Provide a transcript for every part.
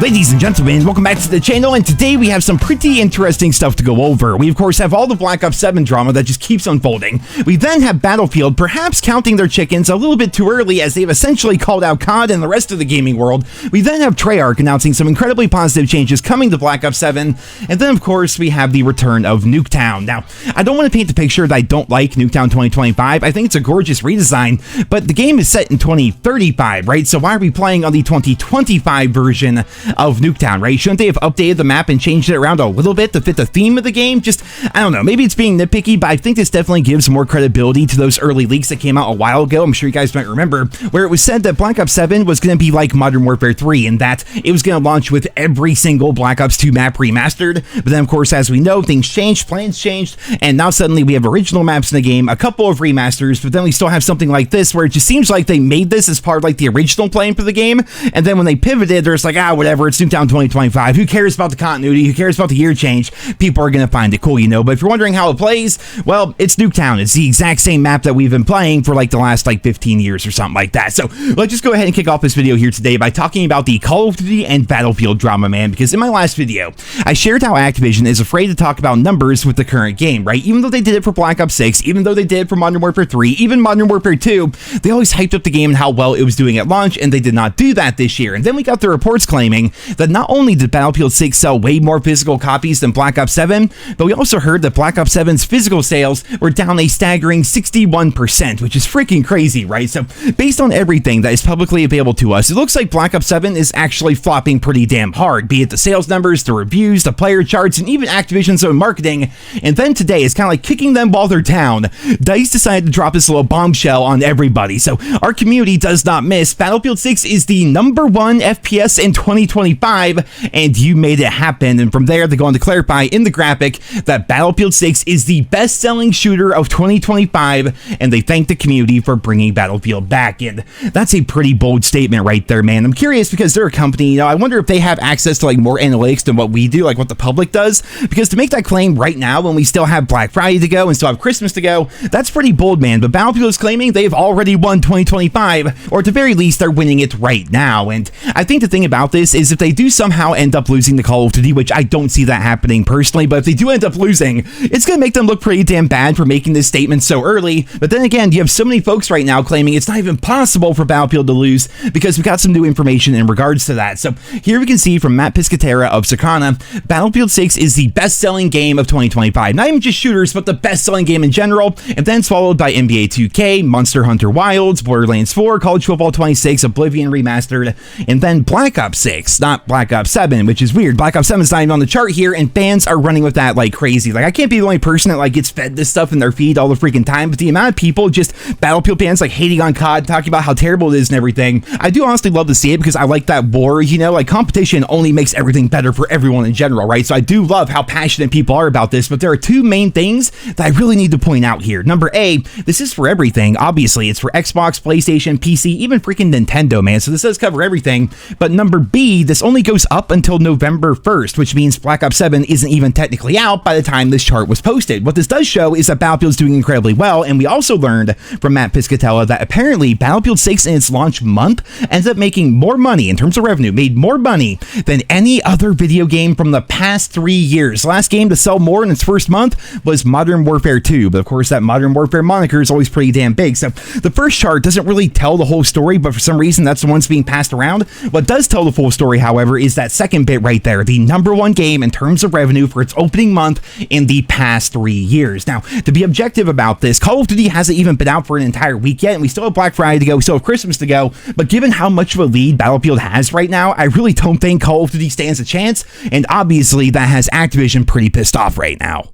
Ladies and gentlemen, welcome back to the channel, and today we have some pretty interesting stuff to go over. We of course have all the Black Ops 7 drama that just keeps unfolding. We then have Battlefield perhaps counting their chickens a little bit too early as they've essentially called out COD and the rest of the gaming world. We then have Treyarch announcing some incredibly positive changes coming to Black Ops 7, and then of course we have the return of Nuketown. Now, I don't want to paint the picture that I don't like Nuketown 2025. I think it's a gorgeous redesign, but the game is set in 2035, right? So why are we playing on the 2025 version of Nuketown, right? Shouldn't they have updated the map and changed it around a little bit to fit the theme of the game? Just, I don't know, maybe it's being nitpicky, but I think this definitely gives more credibility to those early leaks that came out a while ago. I'm sure you guys might remember, where it was said that Black Ops 7 was going to be like Modern Warfare 3, and that it was going to launch with every single Black Ops 2 map remastered. But then, of course, as we know, things changed, plans changed, and now suddenly we have original maps in the game, a couple of remasters, but then we still have something like this, where it just seems like they made this as part of like the original plan for the game, and then when they pivoted, they're just like, whatever, it's Nuketown 2025. Who cares about the continuity? Who cares about the year change? People are going to find it cool, you know. But if you're wondering how it plays, well, it's Nuketown. It's the exact same map that we've been playing for like the last 15 years or something like that. So let's just go ahead and kick off this video here today by talking about the Call of Duty and Battlefield drama, man, because in my last video, I shared how Activision is afraid to talk about numbers with the current game, right? Even though they did it for Black Ops 6, even though they did it for Modern Warfare 3, even Modern Warfare 2, they always hyped up the game and how well it was doing at launch, and they did not do that this year. And then we got the reports claiming that not only did Battlefield 6 sell way more physical copies than Black Ops 7, but we also heard that Black Ops 7's physical sales were down a staggering 61%, which is freaking crazy, right? So based on everything that is publicly available to us, it looks like Black Ops 7 is actually flopping pretty damn hard, be it the sales numbers, the reviews, the player charts, and even Activision's own marketing. And then today is kind of like kicking them while they're down. DICE decided to drop this little bombshell on everybody. So our community does not miss. Battlefield 6 is the #1 FPS in 2025, and you made it happen. And from there, they go on to clarify in the graphic that Battlefield 6 is the best-selling shooter of 2025, and they thank the community for bringing Battlefield back. And that's a pretty bold statement right there, man. I'm curious because they're a company, you know, I wonder if they have access to like more analytics than what we do, like what the public does, because to make that claim right now when we still have Black Friday to go and still have Christmas to go, that's pretty bold, man. But Battlefield is claiming they've already won 2025, or at the very least, they're winning it right now. And I think the thing about this is if they do somehow end up losing the Call of Duty, which I don't see that happening personally, but if they do end up losing, it's going to make them look pretty damn bad for making this statement so early. But then again, you have so many folks right now claiming it's not even possible for Battlefield to lose because we got some new information in regards to that. So here we can see from Matt Piscatera of Sakana, Battlefield 6 is the best-selling game of 2025. Not even just shooters, but the best-selling game in general, and then followed by NBA 2K, Monster Hunter Wilds, Borderlands 4, College Football 26, Oblivion Remastered, and then Black Ops 6, not Black Ops 7, which is weird. Black Ops 7 is not even on the chart here, and fans are running with that like crazy. Like, I can't be the only person that like gets fed this stuff in their feed all the freaking time, but the amount of people, just Battlefield fans, like hating on COD, talking about how terrible it is and everything, I do honestly love to see it because I like that war, you know, like competition only makes everything better for everyone in general, right? So I do love how passionate people are about this, but there are two main things that I really need to point out here. Number A, this is for everything. Obviously, it's for Xbox, PlayStation, PC, even freaking Nintendo, man. So this does cover everything. But number B, this only goes up until November 1st, which means Black Ops 7 isn't even technically out by the time this chart was posted. What this does show is that Battlefield's doing incredibly well, and we also learned from Matt Piscatella that apparently Battlefield 6 in its launch month ends up making more money in terms of revenue, made more money than any other video game from the past 3 years. The last game to sell more in its first month was Modern Warfare 2, but of course that Modern Warfare moniker is always pretty damn big. So the first chart doesn't really tell the whole story, but for some reason that's the one's being passed around. What does tell the full story, however, is that second bit right there, the #1 game in terms of revenue for its opening month in the past 3 years. Now, to be objective about this, Call of Duty hasn't even been out for an entire week yet, and we still have Black Friday to go, we still have Christmas to go, but given how much of a lead Battlefield has right now, I really don't think Call of Duty stands a chance, and obviously that has Activision pretty pissed off right now.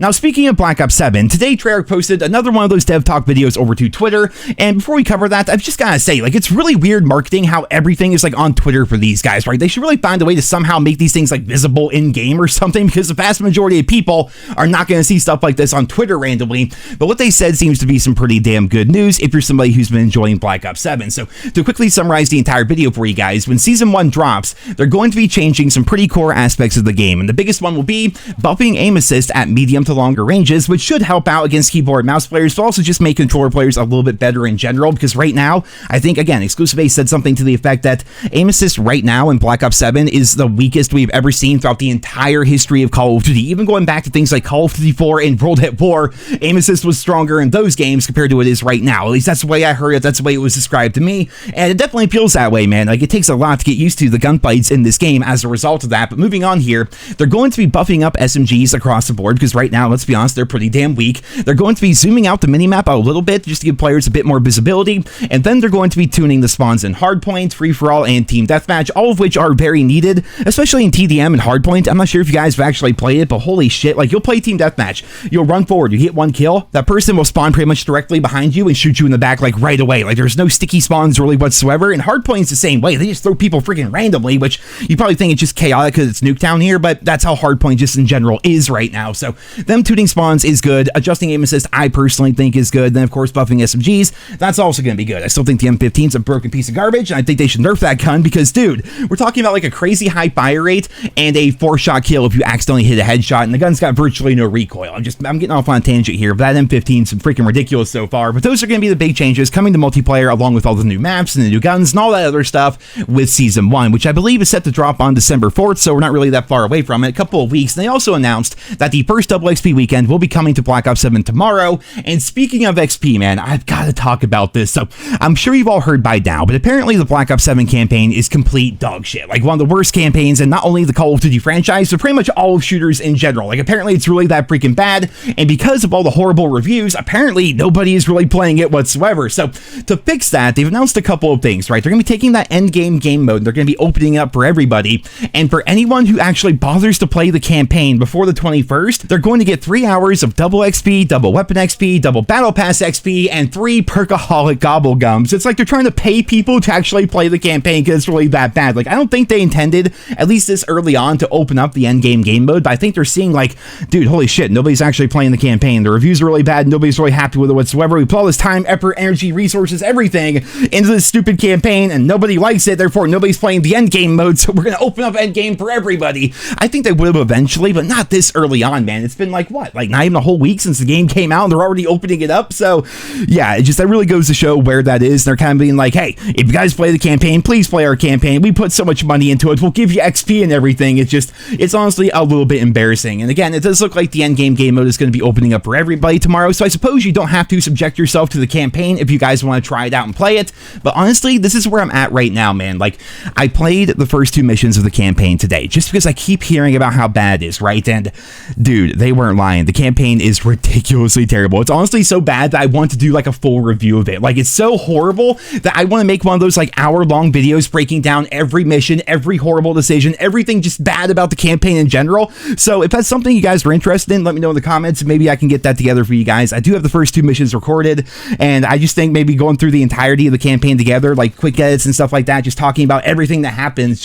Now, speaking of Black Ops 7, today Treyarch posted another one of those Dev Talk videos over to Twitter, and before we cover that, I've just gotta say, like, it's really weird marketing how everything is, like, on Twitter for these guys, right? They should really find a way to somehow make these things, like, visible in-game or something, because the vast majority of people are not gonna see stuff like this on Twitter randomly, but what they said seems to be some pretty damn good news if you're somebody who's been enjoying Black Ops 7. So, to quickly summarize the entire video for you guys, when Season 1 drops, they're going to be changing some pretty core aspects of the game, and the biggest one will be buffing aim assist at medium them to longer ranges, which should help out against keyboard and mouse players, but also just make controller players a little bit better in general, because right now, I think, again, Exclusive Base said something to the effect that aim assist right now in Black Ops 7 is the weakest we've ever seen throughout the entire history of Call of Duty. Even going back to things like Call of Duty 4 and World at War, aim assist was stronger in those games compared to what it is right now. At least that's the way I heard it, that's the way it was described to me, and it definitely feels that way, man. Like, it takes a lot to get used to the gunfights in this game as a result of that. But moving on here, they're going to be buffing up SMGs across the board, because right now, let's be honest, they're pretty damn weak. They're going to be zooming out the minimap a little bit just to give players a bit more visibility, and then they're going to be tuning the spawns in Hardpoint, Free-for-All, and Team Deathmatch, all of which are very needed, especially in TDM and Hardpoint. I'm not sure if you guys have actually played it, but holy shit, like, you'll play Team Deathmatch, you'll run forward, you get one kill, that person will spawn pretty much directly behind you and shoot you in the back, like, right away. Like, there's no sticky spawns really whatsoever, and Hardpoint's the same way. They just throw people freaking randomly, which you probably think it's just chaotic because it's Nuketown here, but that's how Hardpoint just in general is right now. So them tuning spawns is good. Adjusting aim assist, I personally think is good. Then, of course, buffing SMGs, that's also going to be good. I still think the M15's a broken piece of garbage, and I think they should nerf that gun because, dude, we're talking about like a crazy high fire rate and a 4-shot kill if you accidentally hit a headshot, and the gun's got virtually no recoil. I'm getting off on a tangent here, but that M15's freaking ridiculous so far. But those are going to be the big changes coming to multiplayer, along with all the new maps and the new guns and all that other stuff with Season 1, which I believe is set to drop on December 4th, so we're not really that far away from it, a couple of weeks. And they also announced that the first double XP weekend will be coming to Black Ops 7 tomorrow. And speaking of XP, man, I've got to talk about this. So I'm sure you've all heard by now, but apparently the Black Ops 7 campaign is complete dog shit. Like, one of the worst campaigns in not only the Call of Duty franchise, but pretty much all of shooters in general. Like, apparently it's really that freaking bad, and because of all the horrible reviews, apparently nobody is really playing it whatsoever. So to fix that, they've announced a couple of things, right? They're going to be taking that endgame game mode, they're going to be opening it up for everybody, and for anyone who actually bothers to play the campaign before the 21st, they're going to get 3 hours of double XP, double weapon XP, double battle pass XP, and 3 perkaholic gobble gums. It's like they're trying to pay people to actually play the campaign because it's really that bad. Like, I don't think they intended, at least this early on, to open up the endgame game mode, but I think they're seeing like, dude, holy shit, nobody's actually playing the campaign. The reviews are really bad, nobody's really happy with it whatsoever. We put all this time, effort, energy, resources, everything into this stupid campaign, and nobody likes it, therefore nobody's playing the endgame mode, so we're gonna open up endgame for everybody. I think they would have eventually, but not this early on, man. It's been like, what, like not even a whole week since the game came out, and they're already opening it up. So yeah, that really goes to show where that is. They're kind of being like, hey, if you guys play the campaign, please play our campaign. We put so much money into it, we'll give you XP and everything. It's honestly a little bit embarrassing. And again, it does look like the endgame game mode is going to be opening up for everybody tomorrow, so I suppose you don't have to subject yourself to the campaign if you guys want to try it out and play it. But honestly, this is where I'm at right now, man. Like, I played the first 2 missions of the campaign today just because I keep hearing about how bad it is, right? And dude, they weren't lying. The campaign is ridiculously terrible. It's honestly so bad that I want to do like a full review of it. Like, it's so horrible that I want to make one of those like hour-long videos breaking down every mission, every horrible decision, everything just bad about the campaign in general. So if that's something you guys are interested in, let me know in the comments. Maybe I can get that together for you guys. I do have the first 2 missions recorded, and I just think maybe going through the entirety of the campaign together, like quick edits and stuff like that, just talking about everything that happens,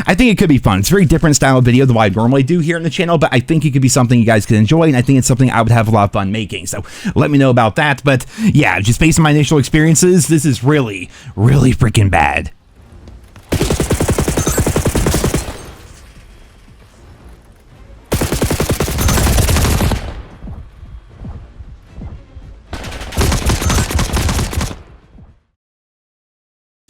I think it could be fun. It's a very different style of video than what I normally do here on the channel, but I think it could be something you guys could enjoy, and I think it's something I would have a lot of fun making. So let me know about that. But yeah, just based on my initial experiences, this is really, really freaking bad.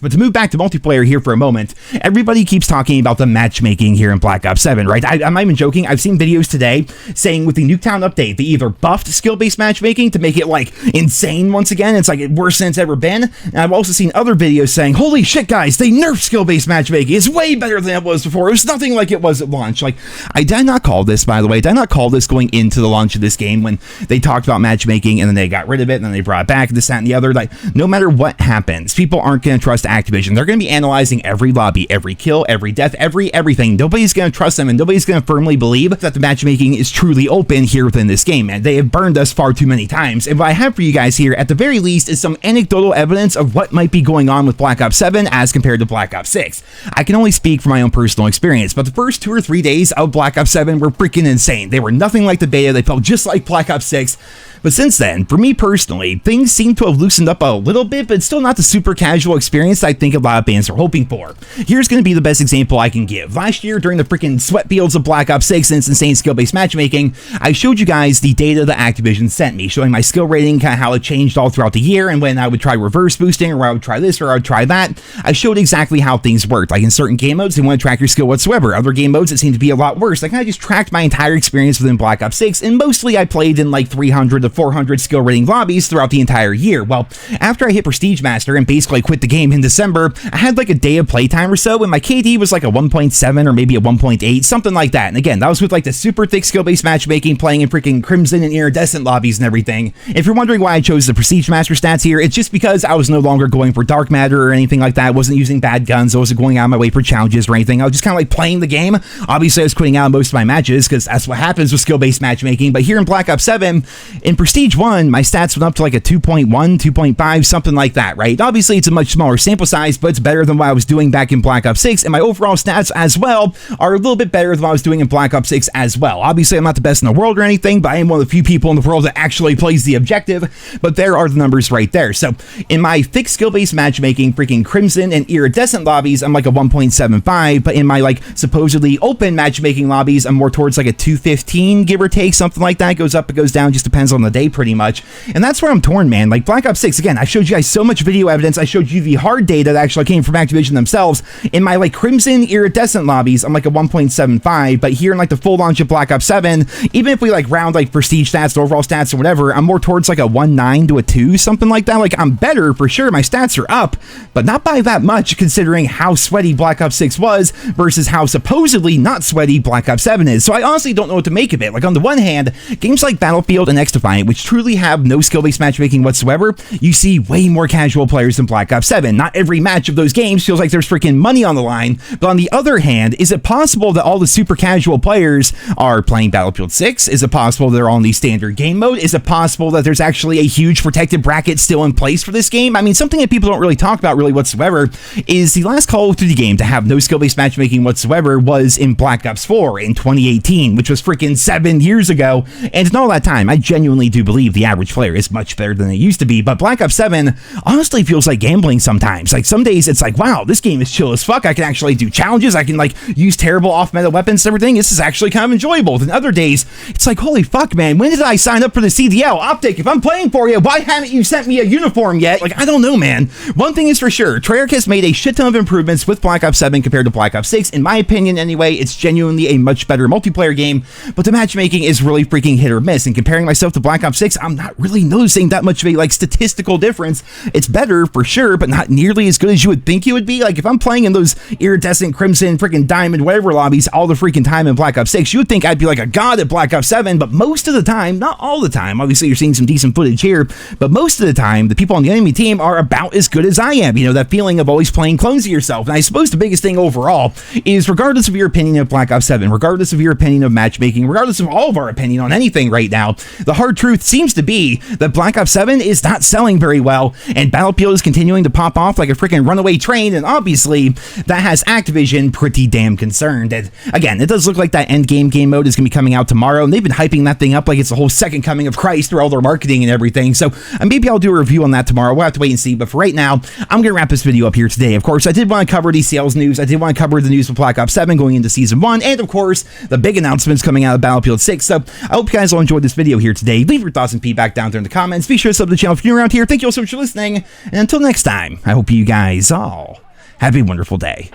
But to move back to multiplayer here for a moment, everybody keeps talking about the matchmaking here in Black Ops 7, right? I'm not even joking. I've seen videos today saying with the Nuketown update, they either buffed skill-based matchmaking to make it, like, insane once again. It's, like, worse than it's ever been. And I've also seen other videos saying, holy shit, guys, they nerfed skill-based matchmaking. It's way better than it was before. It was nothing like it was at launch. Like, I did not call this, by the way. I did not call this going into the launch of this game when they talked about matchmaking and then they got rid of it and then they brought it back, this, that, and the other. Like, no matter what happens, people aren't going to trust Activision. They're going to be analyzing every lobby, every kill, every death, everything. Nobody's going to trust them, and nobody's going to firmly believe that the matchmaking is truly open here within this game, and they have burned us far too many times. And what I have for you guys here, at the very least, is some anecdotal evidence of what might be going on with Black Ops 7 as compared to Black Ops 6. I can only speak from my own personal experience, but the first 2 or 3 days of Black Ops 7 were freaking insane. They were nothing like the beta. They felt just like Black Ops 6. But since then, for me personally, things seem to have loosened up a little bit, but it's still not the super casual experience experience that I think a lot of fans are hoping for. Here's going to be the best example I can give. Last year, during the freaking sweat fields of Black Ops 6 and its insane skill-based matchmaking, I showed you guys the data that Activision sent me, showing my skill rating, kind of how it changed all throughout the year, and when I would try reverse boosting, or I would try this, or I would try that. I showed exactly how things worked. Like in certain game modes, they wouldn't track your skill whatsoever. Other game modes, it seemed to be a lot worse. I kind of just tracked my entire experience within Black Ops 6, and mostly I played in like 300 to 400 skill rating lobbies throughout the entire year. Well, after I hit Prestige Master and basically quit the game in December, I had like a day of playtime or so, and my KD was like a 1.7 or maybe a 1.8, something like that. And again, that was with like the super thick skill-based matchmaking, playing in freaking Crimson and Iridescent lobbies and everything. If you're wondering why I chose the Prestige Master stats here, it's just because I was no longer going for dark matter or anything like that. I wasn't using bad guns. I wasn't going out of my way for challenges or anything. I was just kind of like playing the game. Obviously, I was quitting out most of my matches because that's what happens with skill-based matchmaking. But here in Black Ops 7, in Prestige 1, my stats went up to like a 2.1, 2.5, something like that, right? Obviously, it's a much smaller sample size, but it's better than what I was doing back in Black Ops 6. And my overall stats as well are a little bit better than what I was doing in Black Ops 6 as well. Obviously, I'm not the best in the world or anything, but I am one of the few people in the world that actually plays the objective. But there are the numbers right there. So in my thick skill-based matchmaking, freaking Crimson and Iridescent lobbies, I'm like a 1.75, but in my like supposedly open matchmaking lobbies, I'm more towards like a 215, give or take, something like that. It goes up, it goes down, just depends on the day pretty much. And that's where I'm torn, man. Like Black Ops 6, again, I showed you guys so much video evidence. I showed you the hard data that actually came from Activision themselves. In my like Crimson Iridescent lobbies, I'm like a 1.75, but here in like the full launch of Black Ops 7, even if we like round like prestige stats, overall stats or whatever, I'm more towards like a 1.9 to a 2, something like that. Like I'm better for sure. My stats are up, but not by that much considering how sweaty Black Ops 6 was versus how supposedly not sweaty Black Ops 7 is. So I honestly don't know what to make of it. Like on the one hand, games like Battlefield and XDefiant, which truly have no skill-based matchmaking whatsoever, you see way more casual players than Black Ops 7. Not every match of those games feels like there's freaking money on the line, but on the other hand, is it possible that all the super casual players are playing Battlefield 6? Is it possible they're all in the standard game mode? Is it possible that there's actually a huge protected bracket still in place for this game? I mean, something that people don't really talk about really whatsoever is the last Call of Duty game to have no skill-based matchmaking whatsoever was in Black Ops 4 in 2018, which was freaking 7 years ago. And in all that time, I genuinely do believe the average player is much better than it used to be. But Black Ops 7 honestly feels like gambling sometimes. Like some days it's like, wow, this game is chill as fuck. I can actually do challenges. I can like use terrible off-meta weapons and everything. This is actually kind of enjoyable. Then other days it's like, holy fuck, man, when did I sign up for the CDL? Optic, if I'm playing for you, why haven't you sent me a uniform yet? Like, I don't know, man. One thing is for sure, Treyarch has made a shit ton of improvements with Black Ops 7 compared to Black Ops 6. In my opinion, anyway, it's genuinely a much better multiplayer game, but the matchmaking is really freaking hit or miss. And comparing myself to Black Ops 6, I'm not really noticing that much of a, like, statistical difference. It's better, for sure, but not nearly as good as you would think it would be. Like, if I'm playing in those iridescent, crimson, freaking diamond, whatever lobbies all the freaking time in Black Ops 6, you would think I'd be like a god at Black Ops 7, but most of the time, not all the time, obviously you're seeing some decent footage here, but most of the time, the people on the enemy team are about as good as I am. You know, that feeling of always playing clones of yourself. And I suppose the biggest thing overall is, regardless of your opinion of Black Ops 7, regardless of your opinion of matchmaking, regardless of all of our opinion on anything right now, the hard truth seems to be that Black Ops 7 is not selling very well, and Battlefield is continuing to pop off like a freaking runaway train, and obviously that has Activision pretty damn concerned. And again, it does look like that endgame game mode is going to be coming out tomorrow, and they've been hyping that thing up like it's the whole second coming of Christ through all their marketing and everything. So maybe I'll do a review on that tomorrow. We'll have to wait and see. But for right now, I'm going to wrap this video up here today. Of course, I did want to cover the sales news. I did want to cover the news of Black Ops 7 going into Season 1. And of course, the big announcements coming out of Battlefield 6. So I hope you guys all enjoyed this video here today. Leave your thoughts and feedback down there in the comments. Be sure to sub to the channel if you're new around here. Thank you all so much for listening. And until next time, I hope you guys all have a wonderful day.